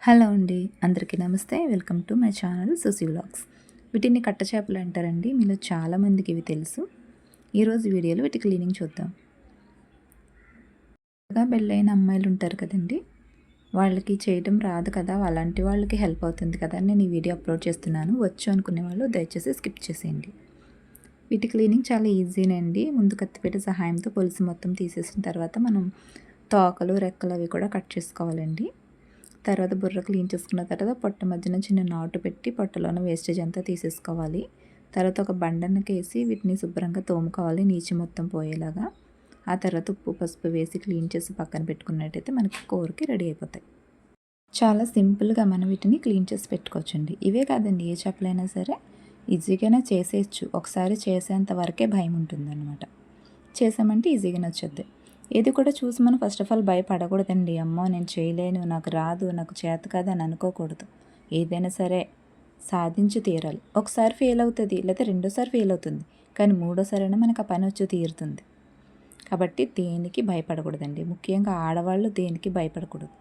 Hello అండి, అందరికీ నమస్తే. Welcome to my channel Susi vlogs. వీటిని కట్ట చేపలు అంటారండి. మీలో చాలామందికి ఇవి తెలుసు. ఈరోజు వీడియోలో వీటి క్లీనింగ్ చూద్దాం. పెళ్ళైన అమ్మాయిలు ఉంటారు కదండి, వాళ్ళకి చేయడం రాదు కదా, అలాంటి వాళ్ళకి హెల్ప్ అవుతుంది కదా అని నేను ఈ వీడియో అప్లోడ్ చేస్తున్నాను. వచ్చు అనుకునే వాళ్ళు దయచేసి స్కిప్ చేసేయండి. వీటి క్లీనింగ్ చాలా ఈజీనండి. ముందు కత్తిపీట సహాయంతో పులుసు మొత్తం తీసేసిన తర్వాత మనం తోకలు రెక్కలు అవి కూడా కట్ చేసుకోవాలండి. తర్వాత బుర్ర క్లీన్ చేసుకున్న తర్వాత పొట్ట మధ్యన చిన్న నాటు పెట్టి పొట్టలోని వేస్టేజ్ అంతా తీసేసుకోవాలి. తర్వాత ఒక బండనకేసి వీటిని శుభ్రంగా తోముకోవాలి, నీచి మొత్తం పోయేలాగా. ఆ తర్వాత ఉప్పు పసుపు వేసి క్లీన్ చేసి పక్కన పెట్టుకున్నట్టయితే మనకి కూరకి రెడీ అయిపోతాయి. చాలా సింపుల్గా మనం వీటిని క్లీన్ చేసి పెట్టుకోవచ్చండి. ఇవే కాదండి, ఏ చేపలైనా సరే ఈజీగానే చేసేయచ్చు. ఒకసారి చేసేంత వరకే భయం ఉంటుందన్నమాట. చేసామంటే ఈజీగానే వచ్చేది. ఏది కూడా చూసి మనం ఫస్ట్ ఆఫ్ ఆల్ భయపడకూడదండి. అమ్మో నేను చేయలేను, నాకు రాదు, నాకు చేత కాదు అని అనుకోకూడదు. ఏదైనా సరే సాధించి తీరాలి. ఒకసారి ఫెయిల్ అవుతుంది, లేదా రెండోసారి ఫెయిల్ అవుతుంది, కానీ మూడోసారైనా మనకు ఆ పని వచ్చి తీరుతుంది. కాబట్టి దేనికి భయపడకూడదండి. ముఖ్యంగా ఆడవాళ్ళు దేనికి భయపడకూడదు.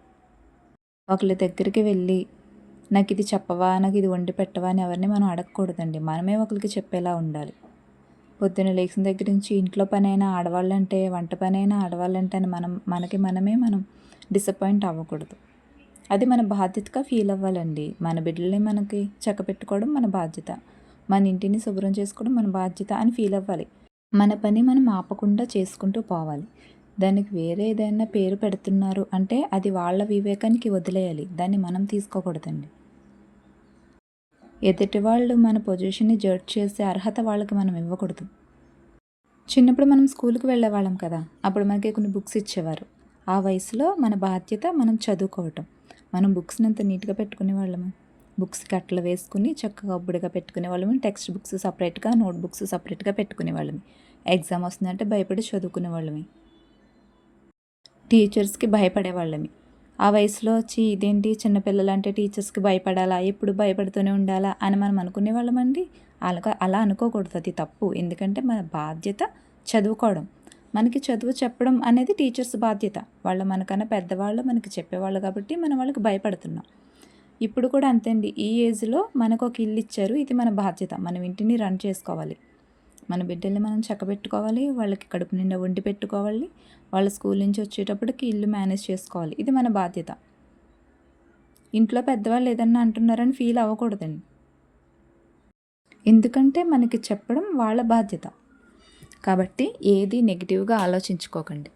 ఒకళ్ళ దగ్గరికి వెళ్ళి నాకు ఇది చెప్పవా, నాకు ఇది వండి పెట్టవా అని ఎవరిని మనం అడగకూడదండి. మనమే ఒకరికి చెప్పేలా ఉండాలి. పొద్దున్న లేచిన దగ్గర నుంచి ఇంట్లో పనైనా ఆడవాళ్ళంటే, వంట పనైనా ఆడవాళ్ళంటే అని మనం డిసప్పాయింట్ అవ్వకూడదు. అది మన బాధ్యతగా ఫీల్ అవ్వాలండి. మన బిడ్డల్ని మనకి చక్కపెట్టుకోవడం మన బాధ్యత, మన ఇంటిని శుభ్రం చేసుకోవడం మన బాధ్యత అని ఫీల్ అవ్వాలి. మన పని మనం ఆపకుండా చేసుకుంటూ పోవాలి. దానికి వేరే ఏదైనా పేరు పెడుతున్నారు అంటే అది వాళ్ళ వివేకానికి వదిలేయాలి, దాన్ని మనం తీసుకోకూడదండి. ఎదుటి వాళ్ళు మన పొజిషన్ని జడ్జ్ చేసే అర్హత వాళ్ళకి మనం ఇవ్వకూడదు. చిన్నప్పుడు మనం స్కూల్కి వెళ్ళేవాళ్ళం కదా, అప్పుడు మనకి కొన్ని బుక్స్ ఇచ్చేవారు. ఆ వయసులో మన బాధ్యత మనం చదువుకోవటం. మనం బుక్స్ని అంత నీట్గా పెట్టుకునే వాళ్ళము. బుక్స్కి అట్లా వేసుకుని చక్కగా ఒబ్బడిగా పెట్టుకునే వాళ్ళము. టెక్స్ట్ బుక్స్ సపరేట్గా, నోట్ బుక్స్ సపరేట్గా పెట్టుకునే వాళ్ళమి. ఎగ్జామ్ వస్తుందంటే భయపడి చదువుకునే వాళ్ళమి. టీచర్స్కి భయపడే వాళ్ళమి. ఆ వయసులో వచ్చి ఇదేంటి చిన్నపిల్లలంటే టీచర్స్కి భయపడాలా, ఎప్పుడు భయపడుతూనే ఉండాలా అని మనం అనుకునే వాళ్ళమండి. అలా అనుకోకూడదు, అది తప్పు. ఎందుకంటే మన బాధ్యత చదువుకోవడం. మనకి చదువు చెప్పడం అనేది టీచర్స్ బాధ్యత. వాళ్ళు మనకన్నా పెద్దవాళ్ళు, మనకి చెప్పేవాళ్ళు కాబట్టి మనం వాళ్ళకి భయపడుతున్నాం. ఇప్పుడు కూడా అంతే అండి. ఈ ఏజ్లో మనకు ఒక ఇల్లు ఇచ్చారు, ఇది మన బాధ్యత. మనం ఇంటిని రన్ చేసుకోవాలి, మన బిడ్డల్ని మనం చక్కబెట్టుకోవాలి, వాళ్ళకి కడుపు నిండా వండి పెట్టుకోవాలి, వాళ్ళ స్కూల్ నుంచి వచ్చేటప్పటికి ఇల్లు మేనేజ్ చేసుకోవాలి. ఇది మన బాధ్యత. ఇంట్లో పెద్దవాళ్ళు ఏదన్నా అంటున్నారని ఫీల్ అవ్వకూడదండి. ఎందుకంటే మనకి చెప్పడం వాళ్ళ బాధ్యత. కాబట్టి ఏది నెగిటివ్గా ఆలోచించుకోకండి.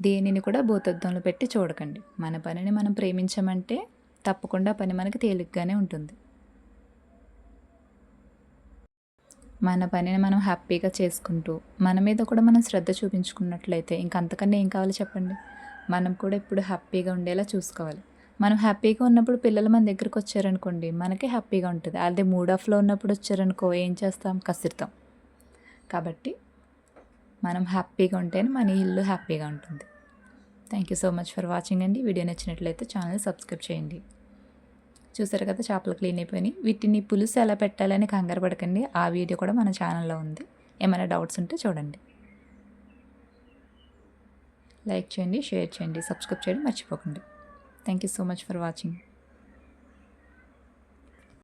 దేనిని కూడా భూతద్దంలో పెట్టి చూడకండి. మన పనిని మనం ప్రేమించమంటే తప్పకుండా పని మనకి తేలిగ్గానే ఉంటుంది. మన పనిని మనం హ్యాపీగా చేసుకుంటూ మన మీద కూడా మనం శ్రద్ధ చూపించుకున్నట్లయితే ఇంకంతకన్నా ఏం కావాలి చెప్పండి. మనం కూడా ఇప్పుడు హ్యాపీగా ఉండేలా చూసుకోవాలి. మనం హ్యాపీగా ఉన్నప్పుడు పిల్లలు మన దగ్గరికి వచ్చారనుకోండి, మనకే హ్యాపీగా ఉంటుంది. అదే మూడ్ ఆఫ్లో ఉన్నప్పుడు వచ్చారనుకో ఏం చేస్తాం, కసిరితాం. కాబట్టి మనం హ్యాపీగా ఉంటేనే మన ఇల్లు హ్యాపీగా ఉంటుంది. Thank you so much for watching అండి. వీడియో నచ్చినట్లయితే ఛానల్ సబ్స్క్రైబ్ చేయండి. చూసారు కదా, చేపలు క్లీన్ అయిపోయినాయి. వీటిని పులుసు ఎలా పెట్టాలని కంగారు పడకండి, ఆ వీడియో కూడా మన ఛానల్లో ఉంది. ఏమైనా డౌట్స్ ఉంటే చూడండి. లైక్ చేయండి, షేర్ చేయండి, సబ్స్క్రైబ్ చేయడం మర్చిపోకండి. Thank you so much for watching.